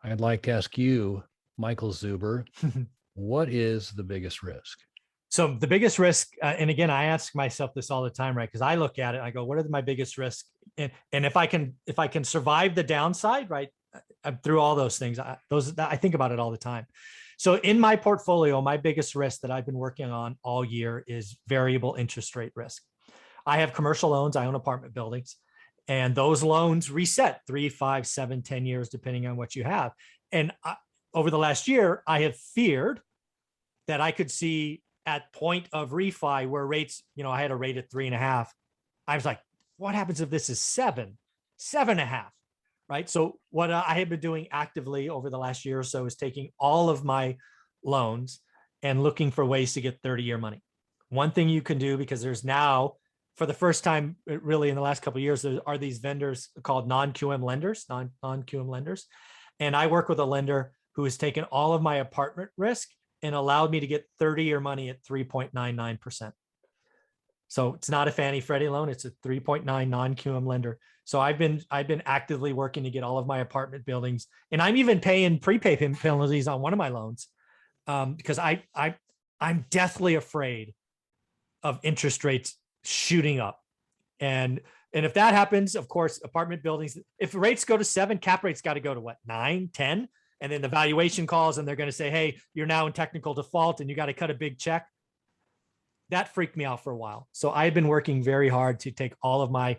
I'd like to ask you, Michael Zuber, what is the biggest risk? So the biggest risk, and again, I ask myself this all the time, right? Because I look at it, I go, what are my biggest risks? And if I can survive the downside, right, through all those things, I think about it all the time. So in my portfolio, my biggest risk that I've been working on all year is variable interest rate risk. I have commercial loans. I own apartment buildings, and those loans reset 3, 5, 7, 10 years, depending on what you have. And over the last year, I have feared that I could see at point of refi where rates, I had a rate at 3.5. I was like, what happens if this is 7, 7.5? Right. So what I have been doing actively over the last year or so is taking all of my loans and looking for ways to get 30-year money. One thing you can do, because there's now, for the first time really in the last couple of years, there are these vendors called non-QM lenders, non-QM lenders. And I work with a lender who has taken all of my apartment risk and allowed me to get 30-year money at 3.99%. So it's not a Fannie Freddie loan. It's a 3.9 non-QM lender. So I've been actively working to get all of my apartment buildings, and I'm even paying prepay penalties on one of my loans because I'm deathly afraid of interest rates shooting up. And if that happens, of course, apartment buildings, if rates go to 7, cap rates got to go to what, 9, 10? And then the valuation calls and they're going to say, hey, you're now in technical default and you got to cut a big check. That freaked me out for a while. So I've been working very hard to take all of my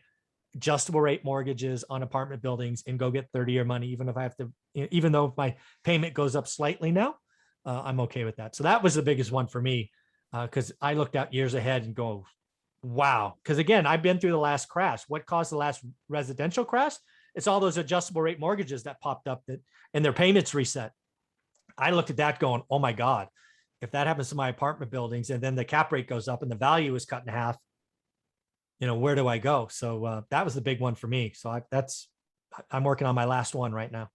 adjustable rate mortgages on apartment buildings and go get 30-year money, even if I have to, even though my payment goes up slightly now, I'm okay with that. So that was the biggest one for me because I looked out years ahead and go, wow. Because again, I've been through the last crash. What caused the last residential crash? It's all those adjustable rate mortgages that popped up and their payments reset. I looked at that going, oh my God, if that happens to my apartment buildings and then the cap rate goes up and the value is cut in half, where do I go? So that was the big one for me. So I'm working on my last one right now.